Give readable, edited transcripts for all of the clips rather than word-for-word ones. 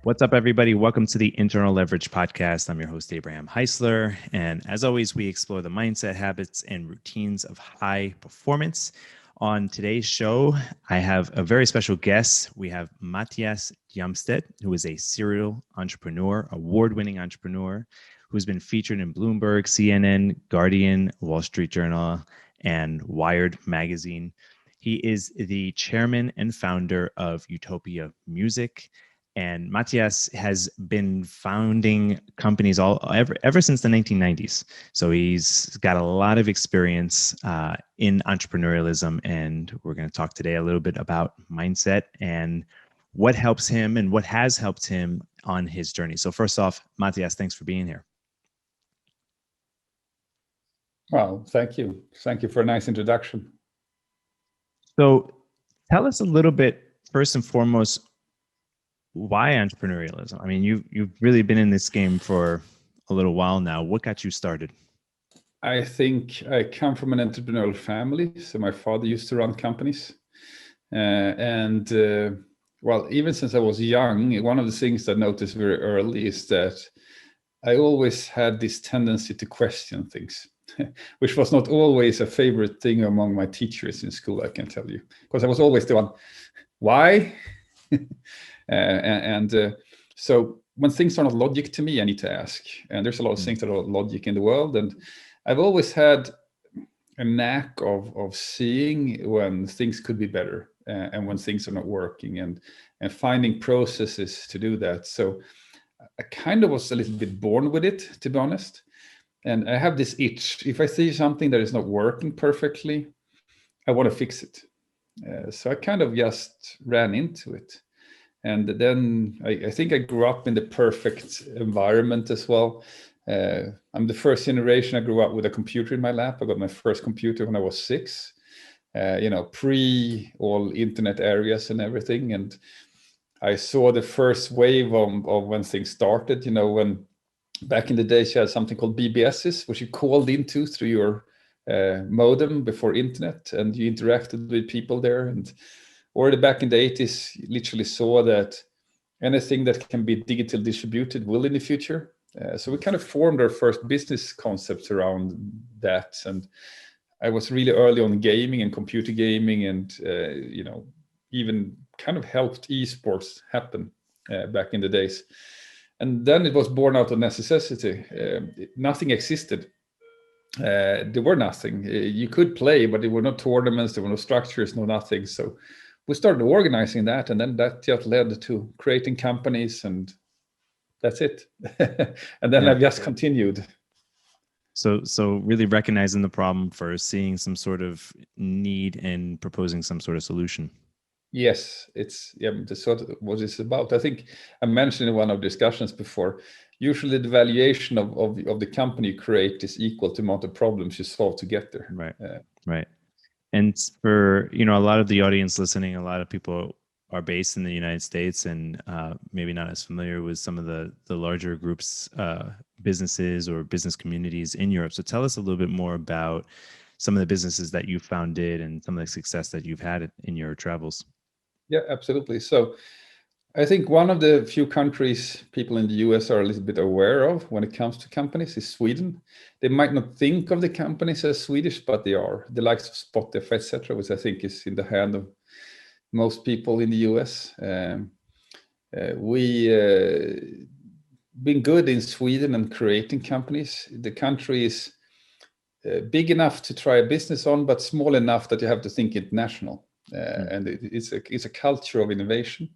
What's up, everybody? Welcome to the Internal Leverage Podcast. I'm your host, Abraham Heisler. And as always, we explore the mindset, habits, and routines of high performance. On today's show, I have a very special guest. We have Mattias Hjelmstedt, who is a serial entrepreneur, award-winning entrepreneur, who's been featured in Bloomberg, CNN, Guardian, Wall Street Journal, and Wired magazine. He is the chairman and founder of Utopia Music. And Matias has been founding companies ever since the 1990s. So he's got a lot of experience in entrepreneurialism. And we're going to talk today a little bit about mindset and what helps him and what has helped him on his journey. So first off, Matias, thanks for being here. Well, thank you. Thank you for a nice introduction. So tell us a little bit, first and foremost, why entrepreneurialism? I mean, you've really been in this game for a little while now. What got you started? I think I come from an entrepreneurial family. So my father used to run companies. Well, even since I was young, one of the things I noticed very early is that I always had this tendency to question things, which was not always a favorite thing among my teachers in school, I can tell you, because I was always the one, why? So when things are not logic to me, I need to ask. And there's a lot of things that are logic in the world. And I've always had a knack of seeing when things could be better and when things are not working and finding processes to do that. So I kind of was a little bit born with it, to be honest. And I have this itch. If I see something that is not working perfectly, I want to fix it. So I kind of just ran into it. And then I think I grew up in the perfect environment as well. I'm the first generation. I grew up with a computer in my lap. I got my first computer when I was 6, pre all internet areas and everything. And I saw the first wave of when things started, when back in the days you had something called BBSs, which you called into through your modem before internet, and you interacted with people there. And already back in the 80s, you literally saw that anything that can be digital distributed will in the future. So we kind of formed our first business concepts around that. And I was really early on gaming and computer gaming and, even kind of helped esports happen back in the days. And then it was born out of necessity. Nothing existed. There were nothing. You could play, but there were no tournaments, there were no structures, no nothing. So we started organizing that, and then that just led to creating companies, and that's it. And then I've just continued. So really recognizing the problem first, seeing some sort of need and proposing some sort of solution. Yes, it's that's sort of what it's about. I think I mentioned in one of the discussions before, usually the valuation of the company you create is equal to the amount of problems you solve to get there. Right. And for, a lot of the audience listening, a lot of people are based in the United States and maybe not as familiar with some of the larger groups, businesses or business communities in Europe. So tell us a little bit more about some of the businesses that you founded and some of the success that you've had in your travels. Yeah, absolutely. So I think one of the few countries people in the US are a little bit aware of when it comes to companies is Sweden. They might not think of the companies as Swedish, but they are. The likes of Spotify, etc., which I think is in the hand of most people in the US. We been good in Sweden and creating companies. The country is big enough to try a business on, but small enough that you have to think international. And it's a culture of innovation.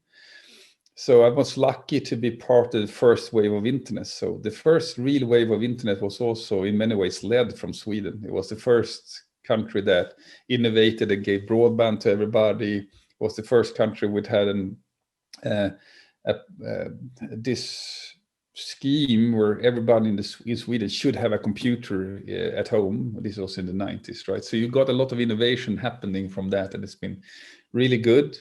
So I was lucky to be part of the first wave of internet. So the first real wave of internet was also in many ways led from Sweden. It was the first country that innovated and gave broadband to everybody. It was the first country which had this scheme where everybody in Sweden should have a computer at home. This was in the 90s, right? So you got a lot of innovation happening from that, and it's been really good.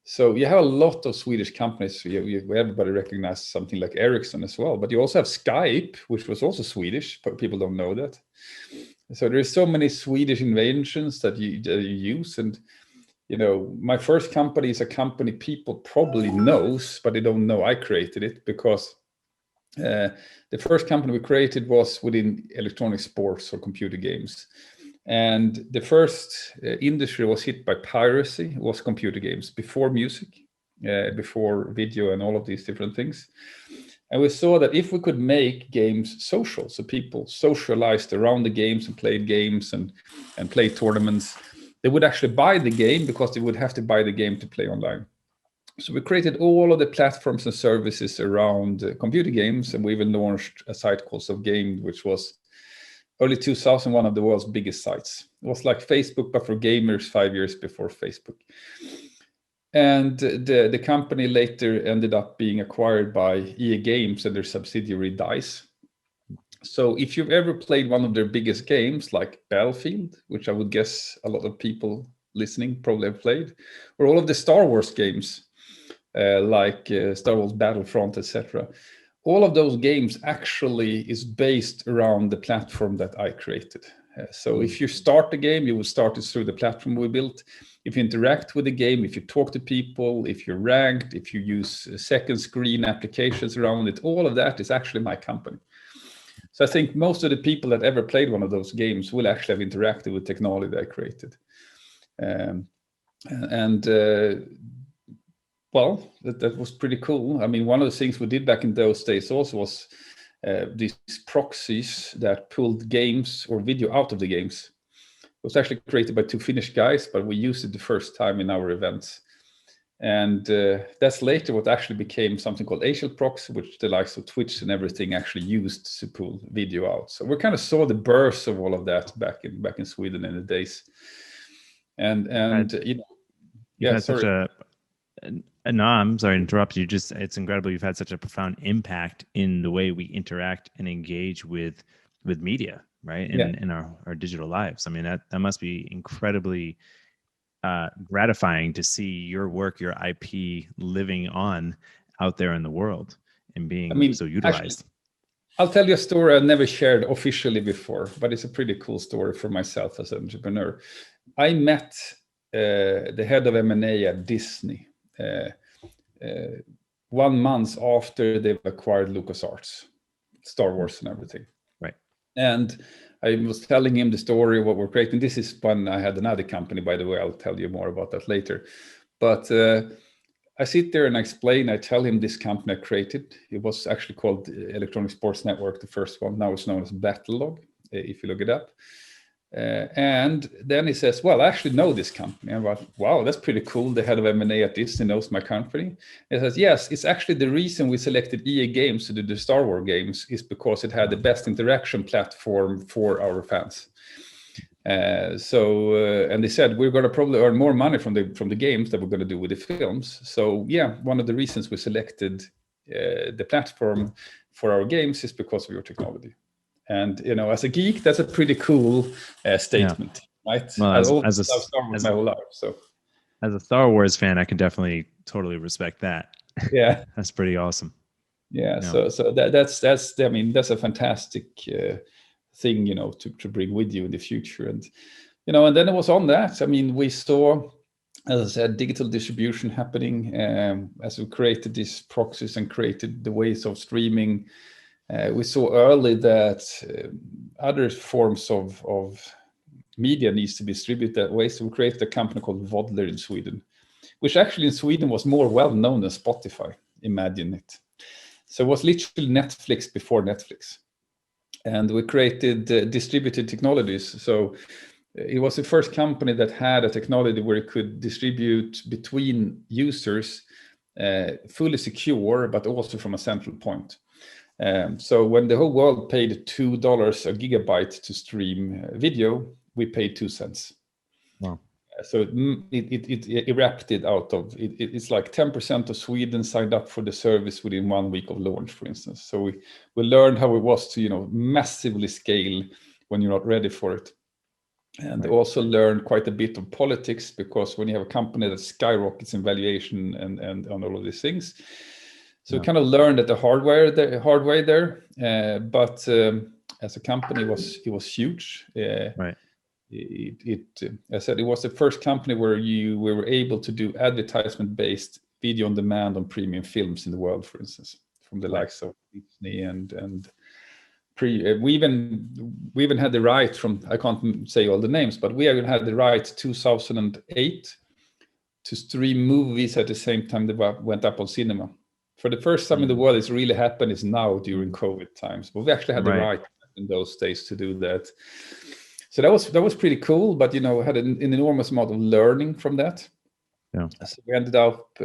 So you have a lot of Swedish companies. Everybody recognizes something like Ericsson as well, but you also have Skype, which was also Swedish, but people don't know that. So there's so many Swedish inventions that you use, and my first company is a company people probably knows, but they don't know I created it, because the first company we created was within electronic sports or computer games. And the first industry was hit by piracy was computer games, before music, before video and all of these different things. And we saw that if we could make games social, so people socialized around the games and played games and played tournaments, they would actually buy the game, because they would have to buy the game to play online. So we created all of the platforms and services around computer games, and we even launched a site called SoGame, which was early 2000, one of the world's biggest sites. It was like Facebook, but for gamers 5 years before Facebook. And the company later ended up being acquired by EA Games and their subsidiary DICE. So if you've ever played one of their biggest games, like Battlefield, which I would guess a lot of people listening probably have played, or all of the Star Wars games, like Star Wars Battlefront, etc., all of those games actually is based around the platform that I created. So if you start the game, you will start it through the platform we built. If you interact with the game, if you talk to people, if you're ranked, if you use second screen applications around it, all of that is actually my company. So I think most of the people that ever played one of those games will actually have interacted with technology that I created. Well, that was pretty cool. I mean, one of the things we did back in those days also was these proxies that pulled games or video out of the games. It was actually created by two Finnish guys, but we used it the first time in our events. And that's later what actually became something called HL Proxy, which the likes of Twitch and everything actually used to pull video out. So we kind of saw the birth of all of that back in Sweden in the days. No, I'm sorry to interrupt you. It's incredible. You've had such a profound impact in the way we interact and engage with media, right? In our digital lives. I mean, that must be incredibly gratifying to see your work, your IP living on out there in the world and being so utilized. Actually, I'll tell you a story I've never shared officially before, but it's a pretty cool story for myself as an entrepreneur. I met the head of M&A at Disney 1 month after they've acquired LucasArts, Star Wars and everything. Right. And I was telling him the story of what we're creating. This is when I had another company, by the way. I'll tell you more about that later. But I sit there and I tell him this company I created. It was actually called Electronic Sports Network, the first one. Now it's known as Battlelog, if you look it up. And then he says, well, I actually know this company. I'm like, wow, that's pretty cool. The head of M&A at Disney knows my company. He says, yes, it's actually the reason we selected EA Games to do the Star Wars games is because it had the best interaction platform for our fans. And they said, we're going to probably earn more money from the games that we're going to do with the films. So yeah, one of the reasons we selected the platform for our games is because of your technology. And as a geek, that's a pretty cool statement, right? Well, as my whole life. So, as a Star Wars fan, I can definitely totally respect that. Yeah, that's pretty awesome. Yeah. So that's a fantastic thing, to bring with you in the future, and and then it was on that. I mean, we saw, as I said, digital distribution happening as we created these proxies and created the ways of streaming. We saw early that other forms of media needs to be distributed that way. So we created a company called Vodler in Sweden, which actually in Sweden was more well known than Spotify. Imagine it. So it was literally Netflix before Netflix. And we created distributed technologies. So it was the first company that had a technology where it could distribute between users fully secure, but also from a central point. So when the whole world paid $2 a gigabyte to stream video, we paid 2 cents. Wow. So it erupted out of it. It's like 10% of Sweden signed up for the service within 1 week of launch, for instance. So we learned how it was to massively scale when you're not ready for it, and also learned quite a bit of politics, because when you have a company that skyrockets in valuation and on all of these things. So we kind of learned that the hard way there, but as a company, it was huge. Right. I said it was the first company where we were able to do advertisement-based video on demand on premium films in the world, for instance, from the likes of Disney and we even had the right from, I can't say all the names, but we even had the right 2008 to stream movies at the same time they went up on cinema. For the first time in the world, it's really happened is now during COVID times, but we actually had the right in those days to do that. So that was pretty cool, but had an enormous amount of learning from that. Yeah. So we ended up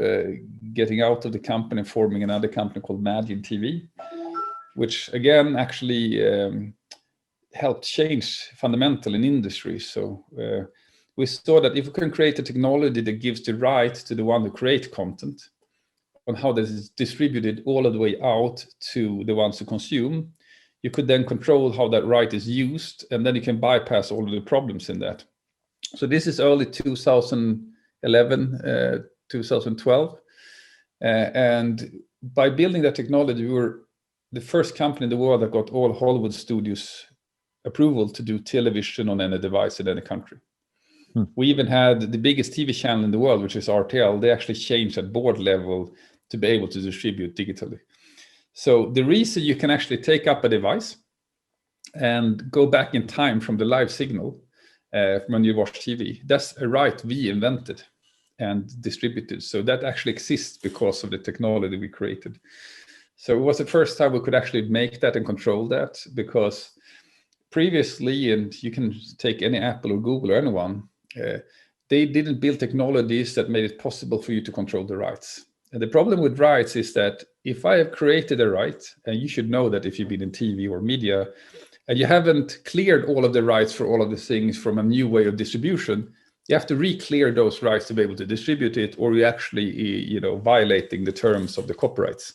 getting out of the company and forming another company called Magic TV, which again actually helped change fundamental in industry. So we saw that if we can create a technology that gives the right to the one who create content on how this is distributed all of the way out to the ones who consume, you could then control how that right is used, and then you can bypass all of the problems in that. So this is early 2011, 2012. And by building that technology, we were the first company in the world that got all Hollywood studios approval to do television on any device in any country. We even had the biggest TV channel in the world, which is RTL. They actually changed at board level to be able to distribute digitally. So the reason you can actually take up a device and go back in time from the live signal when you watch TV, that's a right we invented and distributed. So that actually exists because of the technology we created. So it was the first time we could actually make that and control that, because previously, and you can take any Apple or Google or anyone, they didn't build technologies that made it possible for you to control the rights. And the problem with rights is that if I have created a right, and you should know that if you've been in TV or media, and you haven't cleared all of the rights for all of the things from a new way of distribution, you have to re-clear those rights to be able to distribute it, or you're actually violating the terms of the copyrights.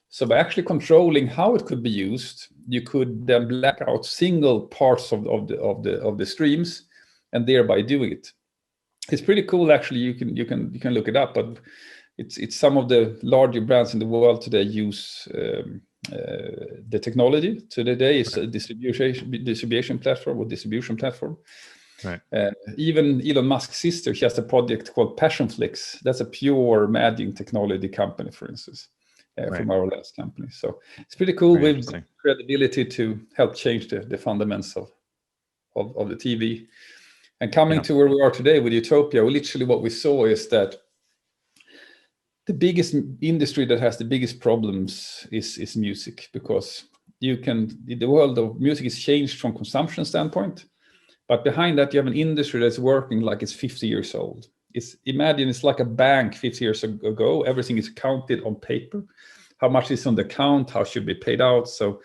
So by actually controlling how it could be used, you could then black out single parts of the streams, and thereby doing it. It's pretty cool, actually. You can look it up, but it's some of the larger brands in the world today use the technology. So today it's a distribution platform. Right. Even Elon Musk's sister, she has a project called Passionflix. That's a pure magic technology company, for instance. From our last company. So it's pretty cool. We've got credibility to help change the fundamentals of the TV. And coming to where we are today with Utopia, literally what we saw is that the biggest industry that has the biggest problems is music, because the world of music is changed from consumption standpoint, but behind that you have an industry that's working like it's 50 years old. Imagine it's like a bank 50 years ago. Everything is counted on paper. How much is on the account? How should be paid out? So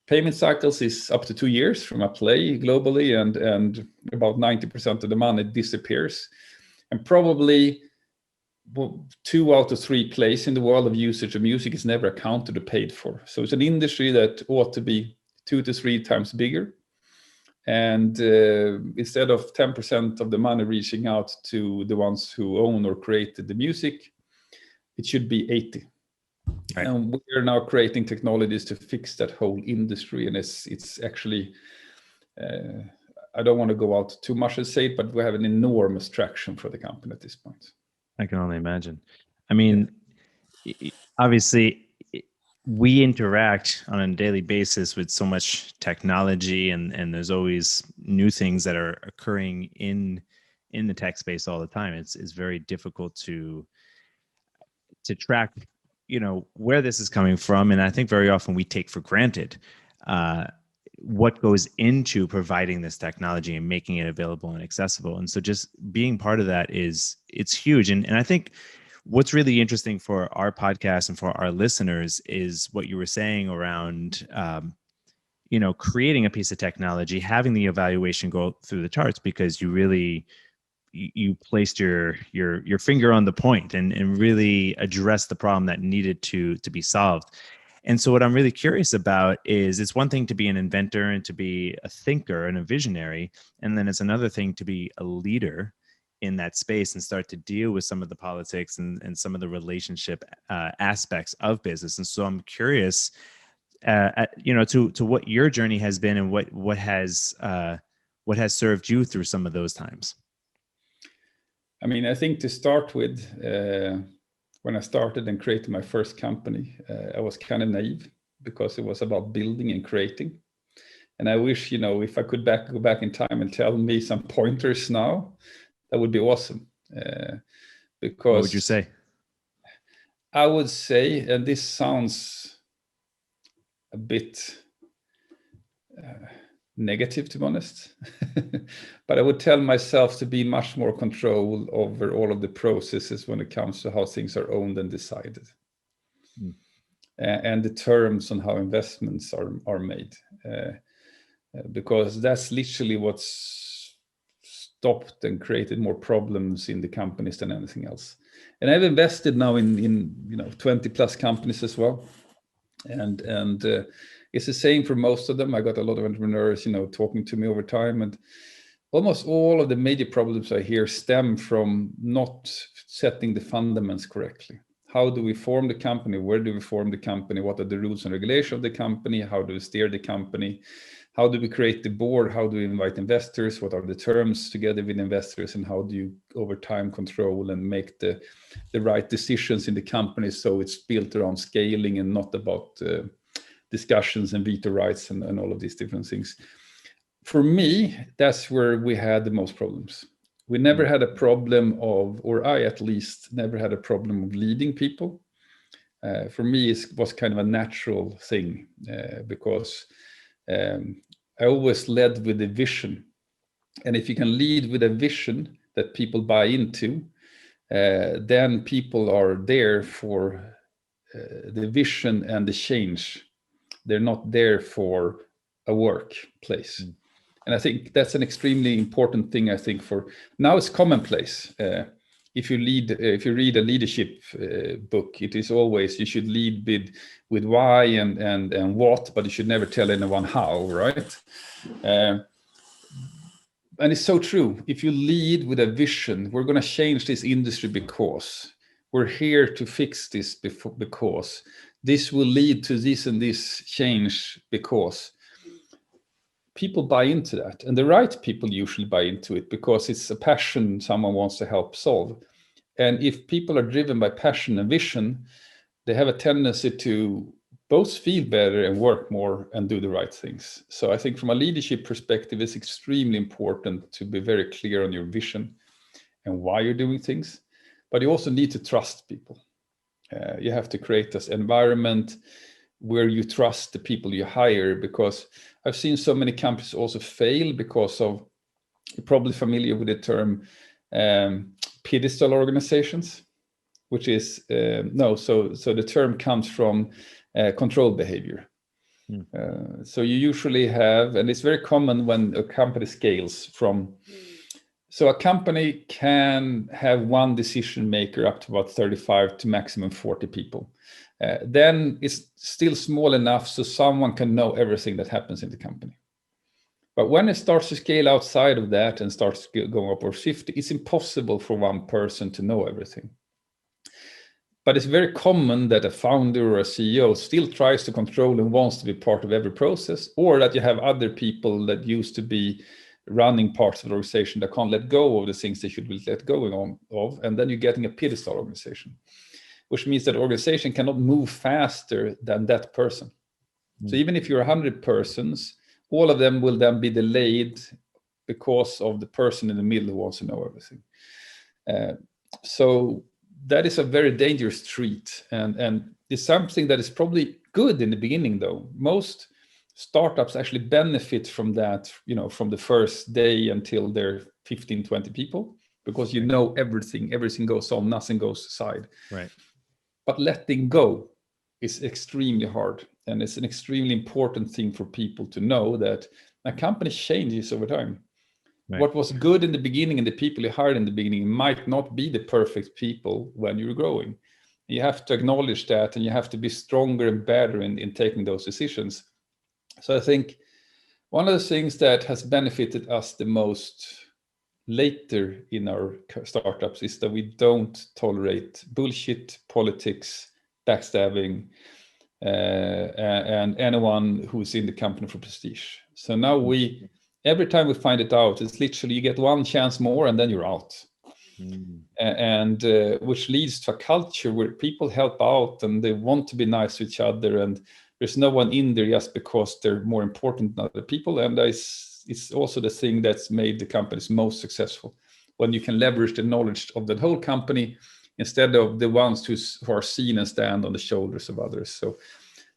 payment cycles is up to 2 years from a play globally, and about 90% of the money disappears. And probably 2 out of 3 plays in the world of usage of music is never accounted or paid for. So it's an industry that ought to be 2 to 3 times bigger. And instead of 10% of the money reaching out to the ones who own or created the music, it should be 80. Right. And we are now creating technologies to fix that whole industry. And it's actually, I don't want to go out too much and say it, but we have an enormous traction for the company at this point. I can only imagine. I mean, obviously, we interact on a daily basis with so much technology, and there's always new things that are occurring in the tech space all the time. It's very difficult to track, where this is coming from. And I think very often we take for granted what goes into providing this technology and making it available and accessible. And so just being part of that it's huge. And I think what's really interesting for our podcast and for our listeners is what you were saying around, creating a piece of technology, having the evaluation go through the charts, because you placed your finger on the point and really addressed the problem that needed to be solved. And so what I'm really curious about is, it's one thing to be an inventor and to be a thinker and a visionary, and then it's another thing to be a leader in that space and start to deal with some of the politics and some of the relationship aspects of business. And so I'm curious, to what your journey has been, and what has What has served you through some of those times? I mean, I think to start with, when I started and created my first company, I was kind of naive because it was about building and creating. And I wish, if I could go back in time and tell me some pointers now, that would be awesome. Because what would you say? I would say, and this sounds a bit negative, to be honest, but I would tell myself to be much more control over all of the processes when it comes to how things are owned and decided. And the terms on how investments are made. Because that's literally what's stopped and created more problems in the companies than anything else. And I've invested now in 20 plus companies as well. And it's the same for most of them. I got a lot of entrepreneurs, talking to me over time, and almost all of the major problems I hear stem from not setting the fundamentals correctly. How do we form the company? Where do we form the company? What are the rules and regulations of the company? How do we steer the company? How do we create the board? How do we invite investors? What are the terms together with investors? And how do you, over time, control and make the right decisions in the company so it's built around scaling and not about discussions and veto rights and all of these different things? For me, that's where we had the most problems. We never had a problem of, or I at least never had a problem of leading people. For me, it was kind of a natural thing because I always led with a vision. And if you can lead with a vision that people buy into, then people are there for the vision and the change. They're not there for a workplace. And I think that's an extremely important thing. I think for now it's commonplace. If you read a leadership book, it is always you should lead with why and what, but you should never tell anyone how, right? And it's so true. If you lead with a vision, we're going to change this industry because we're here to fix this because this will lead to this and this change because people buy into that, and the right people usually buy into it because it's a passion someone wants to help solve. And if people are driven by passion and vision, they have a tendency to both feel better and work more and do the right things. So I think from a leadership perspective, it's extremely important to be very clear on your vision and why you're doing things, but you also need to trust people. You have to create this environment where you trust the people you hire, because I've seen so many companies also fail because of, you're probably familiar with the term pedestal organizations, which is so the term comes from control behavior. So you usually have, and it's very common when a company scales from, so a company can have one decision maker up to about 35 to maximum 40 people. Then it's still small enough so someone can know everything that happens in the company. But when it starts to scale outside of that and starts going up over 50, it's impossible for one person to know everything. But it's very common that a founder or a CEO still tries to control and wants to be part of every process, or that you have other people that used to be running parts of the organization that can't let go of the things they should be let go of, and then you're getting a pedestal organization, which means that organization cannot move faster than that person. So even if you're 100 persons, all of them will then be delayed because of the person in the middle who wants to know everything. So that is a very dangerous treat, and it's something that is probably good in the beginning, though. Most startups actually benefit from that, from the first day until they're 15, 20 people, because everything goes on, nothing goes aside. Right. But letting go is extremely hard. And it's an extremely important thing for people to know, that a company changes over time. Right. What was good in the beginning and the people you hired in the beginning might not be the perfect people when you're growing. You have to acknowledge that, and you have to be stronger and better in taking those decisions. So I think one of the things that has benefited us the most later in our startups is that we don't tolerate bullshit, politics, backstabbing, and anyone who's in the company for prestige. So now we every time we find it out, it's literally you get one chance more and then you're out. And which leads to a culture where people help out and they want to be nice to each other, and there's no one in there just because they're more important than other people. And it's also the thing that's made the companies most successful, when you can leverage the knowledge of the whole company instead of the ones who are seen and stand on the shoulders of others. So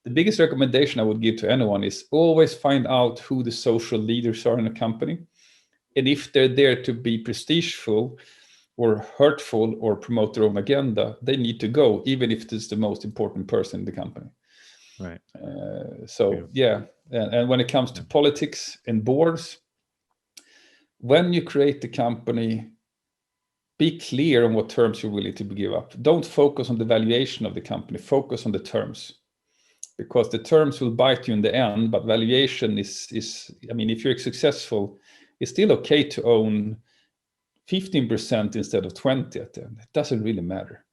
the biggest recommendation I would give to anyone is always find out who the social leaders are in a company. And if they're there to be prestigeful or hurtful or promote their own agenda, they need to go, even if it's the most important person in the company. Right. So yeah, and when it comes to politics and boards, when you create the company, be clear on what terms you're willing to give up. Don't focus on the valuation of the company, focus on the terms. Because the terms will bite you in the end, but valuation is I mean, if you're successful, it's still okay to own 15% instead of 20 at the end. It doesn't really matter.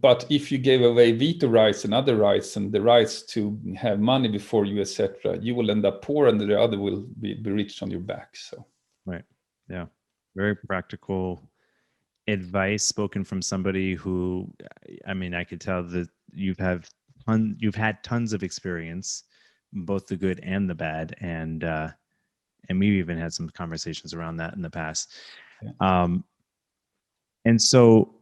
But if you gave away veto rights and other rights and the rights to have money before you, etc., you will end up poor and the other will be rich on your back. So right. Yeah. Very practical advice spoken from somebody who, I mean, I could tell that you've had tons of experience, both the good and the bad, and we've even had some conversations around that in the past. Yeah. And so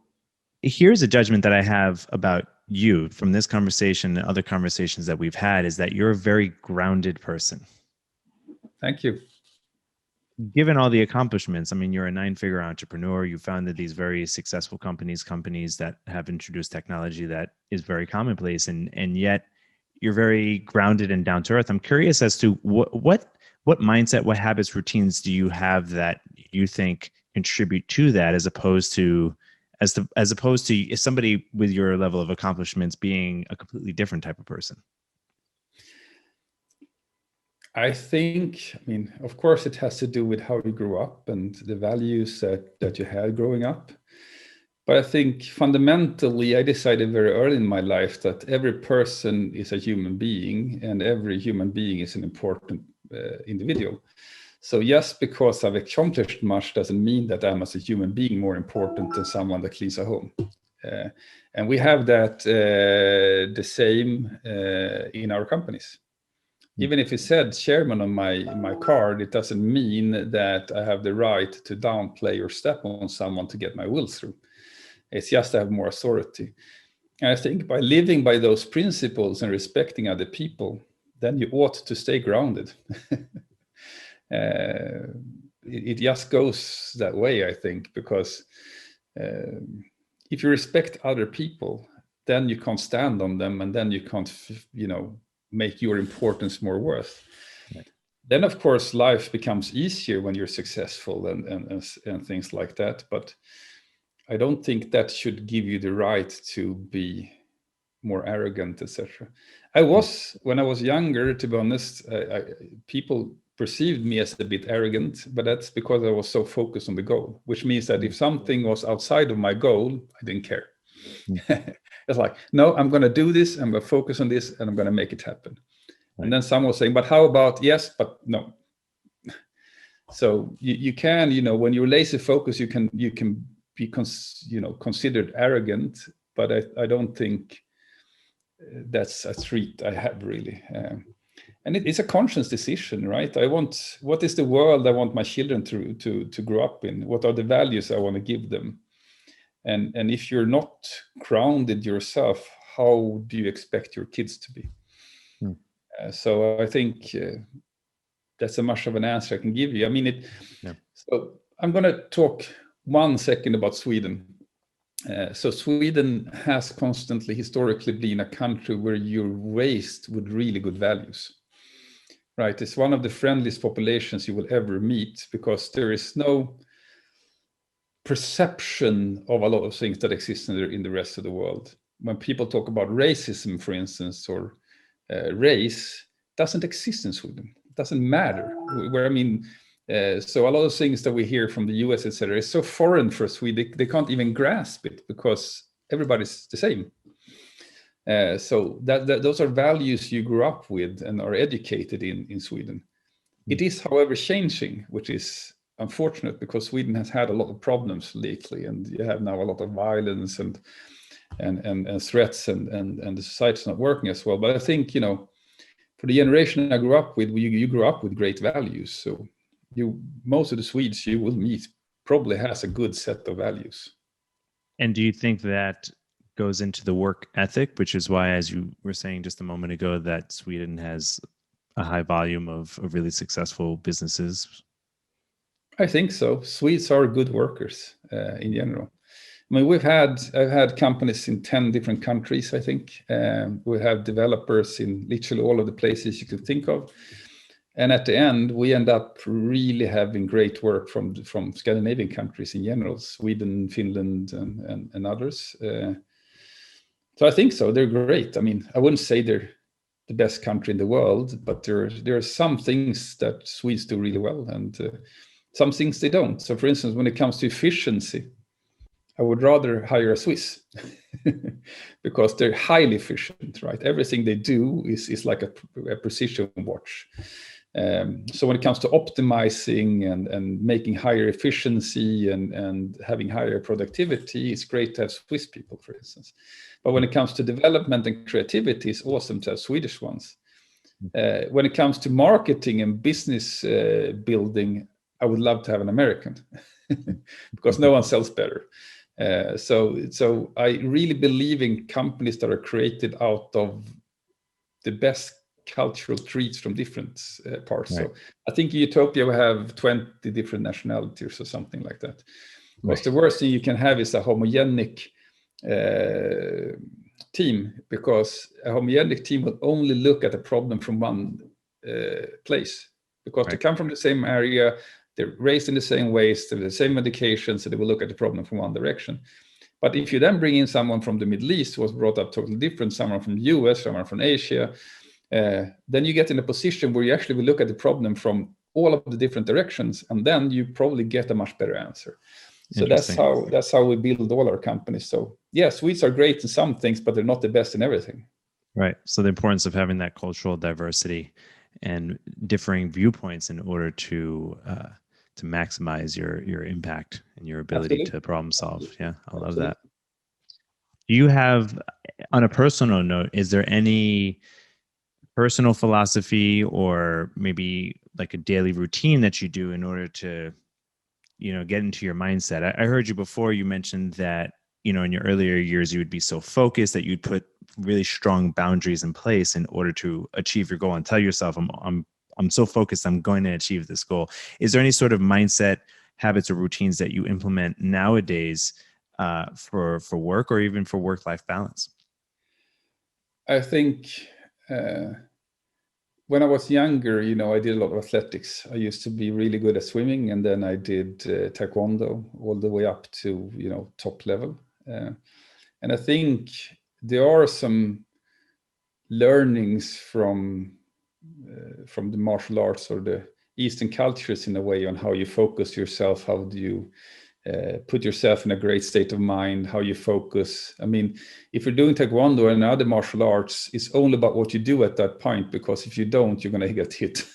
here's a judgment that I have about you from this conversation and other conversations that we've had, is that you're a very grounded person. Thank you. Given all the accomplishments, I mean, you're a 9-figure entrepreneur. You founded these very successful companies that have introduced technology that is very commonplace, and yet you're very grounded and down to earth. I'm curious as to what mindset, what habits, routines do you have that you think contribute to that, as opposed to somebody with your level of accomplishments being a completely different type of person? I think, I mean, of course, it has to do with how you grew up and the values that you had growing up. But I think fundamentally, I decided very early in my life that every person is a human being and every human being is an important individual. So just because I've accomplished much doesn't mean that I'm, as a human being, more important than someone that cleans a home. And we have that the same in our companies. Even if it said chairman on my card, it doesn't mean that I have the right to downplay or step on someone to get my will through. It's just to have more authority. And I think by living by those principles and respecting other people, then you ought to stay grounded. It just goes that way, I think, because if you respect other people, then you can't stand on them, and then you can't, make your importance more worth. Right. Then, of course, life becomes easier when you're successful and things like that. But I don't think that should give you the right to be more arrogant, etc. When I was younger, to be honest, people perceived me as a bit arrogant, but that's because I was so focused on the goal, which means that if something was outside of my goal, I didn't care. It's like, no, I'm going to do this, I'm going to focus on this, and I'm going to make it happen. Right. And then someone was saying, but how about yes, but no. So you can, when you're laser focused, you can be considered arrogant, but I don't think that's a trait I have really. And it's a conscious decision, right? What is the world I want my children to grow up in? What are the values I want to give them? And if you're not grounded yourself, how do you expect your kids to be? So I think that's as much of an answer I can give you. I mean, So I'm going to talk 1 second about Sweden. So Sweden has constantly, historically, been a country where you're raised with really good values. Right? It's one of the friendliest populations you will ever meet, because there is no perception of a lot of things that exist in the rest of the world. When people talk about racism, for instance, or race, doesn't exist in Sweden. It doesn't matter. So a lot of things that we hear from the US, etc., is so foreign for Sweden. They can't even grasp it because everybody's the same. So that those are values you grew up with and are educated in Sweden. It is, however, changing, which is unfortunate because Sweden has had a lot of problems lately, and you have now a lot of violence and threats, and the society's not working as well. But I think, for the generation I grew up with, you grew up with great values. So most of the Swedes you will meet probably has a good set of values. And do you think that goes into the work ethic, which is why, as you were saying just a moment ago, that Sweden has a high volume of really successful businesses? I think so. Swedes are good workers in general. I mean, I've had companies in 10 different countries, I think. We have developers in literally all of the places you could think of. And at the end, we end up really having great work from Scandinavian countries in general, Sweden, Finland, and others. So I think so. They're great. I mean, I wouldn't say they're the best country in the world, but there are some things that Swedes do really well, and some things they don't. So for instance, when it comes to efficiency, I would rather hire a Swiss because they're highly efficient, right? Everything they do is like a precision watch. So when it comes to optimizing and making higher efficiency and having higher productivity, it's great to have Swiss people, for instance. But when it comes to development and creativity, it's awesome to have Swedish ones. When it comes to marketing and business building, I would love to have an American because no one sells better. So I really believe in companies that are created out of the best cultural traits from different parts. Right. So I think in Utopia we have 20 different nationalities or something like that. Because the worst thing you can have is a homogenic team, because a homogenic team will only look at the problem from one place, because they come from the same area, they're raised in the same ways, they're the same medication, so they will look at the problem from one direction. But if you then bring in someone from the Middle East who was brought up totally different, someone from the US, someone from Asia, then you get in a position where you actually will look at the problem from all of the different directions, and then you probably get a much better answer. So that's how we build all our companies. So yeah, Swedes are great in some things, but they're not the best in everything. Right. So the importance of having that cultural diversity and differing viewpoints in order to maximize your impact and your ability to problem solve. Yeah, I love that. Do you have, on a personal note, is there any personal philosophy or maybe like a daily routine that you do in order to, get into your mindset? I heard you before, you mentioned that, in your earlier years, you would be so focused that you'd put really strong boundaries in place in order to achieve your goal and tell yourself, I'm so focused, I'm going to achieve this goal. Is there any sort of mindset, habits, or routines that you implement nowadays for work or even for work-life balance? I think when I was younger, I did a lot of athletics. I used to be really good at swimming, and then I did taekwondo all the way up to, top level. And I think there are some learnings from the martial arts or the Eastern cultures in a way on how you focus yourself, how do you put yourself in a great state of mind, how you focus. I mean, if you're doing taekwondo and other martial arts, it's only about what you do at that point, because if you don't, you're going to get hit.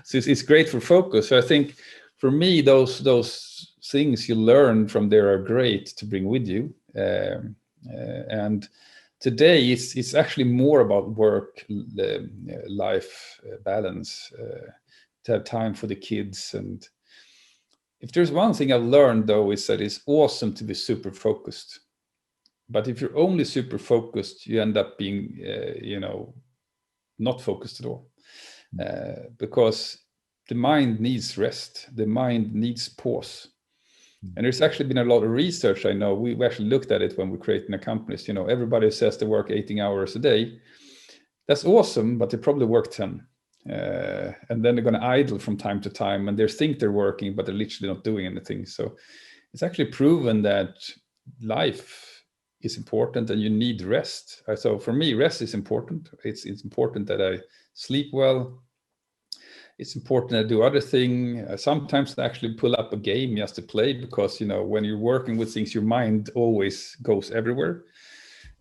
So it's great for focus. So I think for me, those things you learn from there are great to bring with you. And today it's actually more about work life balance, to have time for the kids. And if there's one thing I've learned, though, is that it's awesome to be super focused. But if you're only super focused, you end up being, not focused at all. Because the mind needs rest. The mind needs pause. And there's actually been a lot of research. I know we actually looked at it when we're creating a company. Everybody says they work 18 hours a day. That's awesome, but they probably work 10. And then they're going to idle from time to time, and they think they're working, but they're literally not doing anything. So it's actually proven that life is important and you need rest. So for me, rest is important. It's important that I sleep well. It's important that I do other things. Sometimes I actually pull up a game just to play, because when you're working with things, your mind always goes everywhere.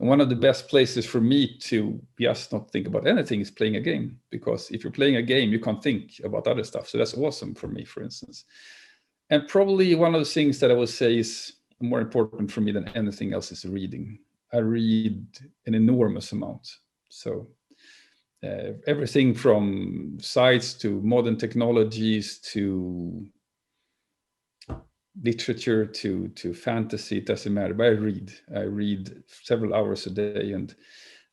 And one of the best places for me to just not think about anything is playing a game, because if you're playing a game, you can't think about other stuff. So that's awesome for me, for instance. And probably one of the things that I would say is more important for me than anything else is reading. I read an enormous amount. So everything from sites to modern technologies to literature to fantasy, it doesn't matter. But I read several hours a day, and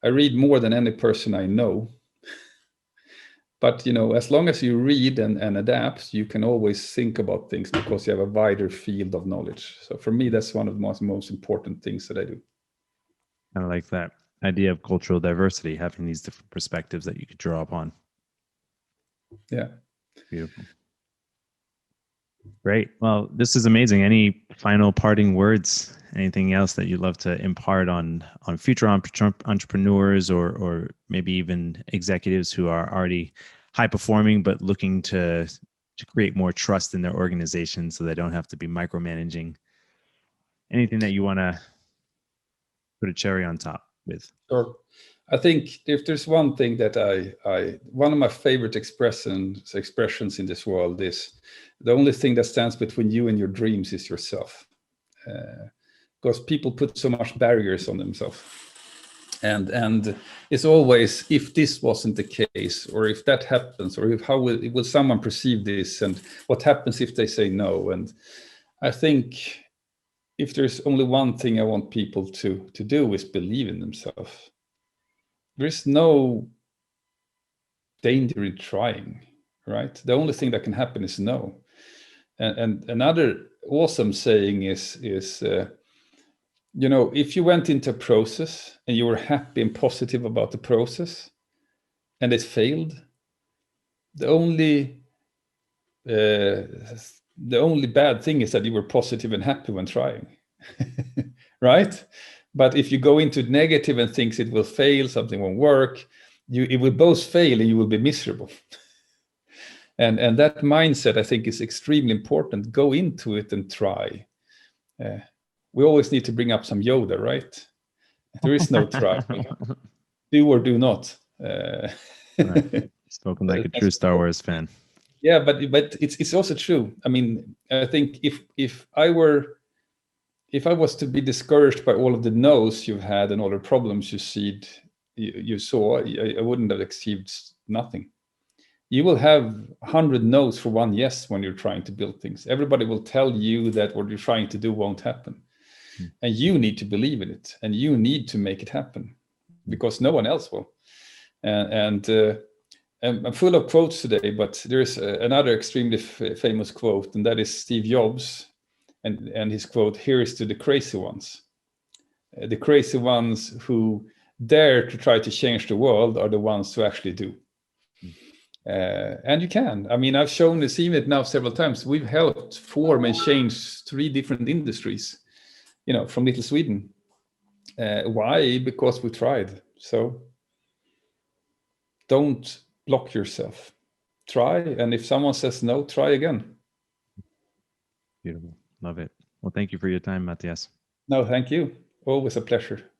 I read more than any person I know. But as long as you read and adapt, you can always think about things because you have a wider field of knowledge. So for me, that's one of the most important things that I do. I like that idea of cultural diversity, having these different perspectives that you could draw upon. Yeah. Beautiful. Great. Well, this is amazing. Any final parting words? Anything else that you'd love to impart on future entrepreneurs or maybe even executives who are already high performing but looking to create more trust in their organization so they don't have to be micromanaging? Anything that you want to put a cherry on top with? Sure. I think if there's one thing that one of my favorite expressions in this world is the only thing that stands between you and your dreams is yourself. Because people put so much barriers on themselves. And it's always, if this wasn't the case, or if that happens, or how will someone perceive this, and what happens if they say no? And I think if there's only one thing I want people to do is believe in themselves. There's no danger in trying, right? The only thing that can happen is no. And another awesome saying is if you went into a process and you were happy and positive about the process and it failed, the only bad thing is that you were positive and happy when trying. Right? But if you go into negative and thinks it will fail, something won't work, it will both fail and you will be miserable. And that mindset, I think, is extremely important. Go into it and try. We always need to bring up some Yoda, right? There is no try. Do or do not. Right. Spoken like a true Star Wars fan. Yeah, but it's also true. I mean, I think if I was to be discouraged by all of the no's you've had and all the problems you saw, I wouldn't have achieved nothing. You will have 100 no's for one yes when you're trying to build things. Everybody will tell you that what you're trying to do won't happen. And you need to believe in it, and you need to make it happen because no one else will. And I'm full of quotes today, but there's another extremely famous quote, and that is Steve Jobs. And his quote, "Here is to the crazy ones." The crazy ones who dare to try to change the world are the ones who actually do. And you can. I mean, I've seen it now several times. We've helped form and change 3 different industries, from little Sweden. Why? Because we tried. So don't block yourself. Try. And if someone says no, try again. Beautiful. Love it. Well, thank you for your time, Matias. No, thank you. Always a pleasure.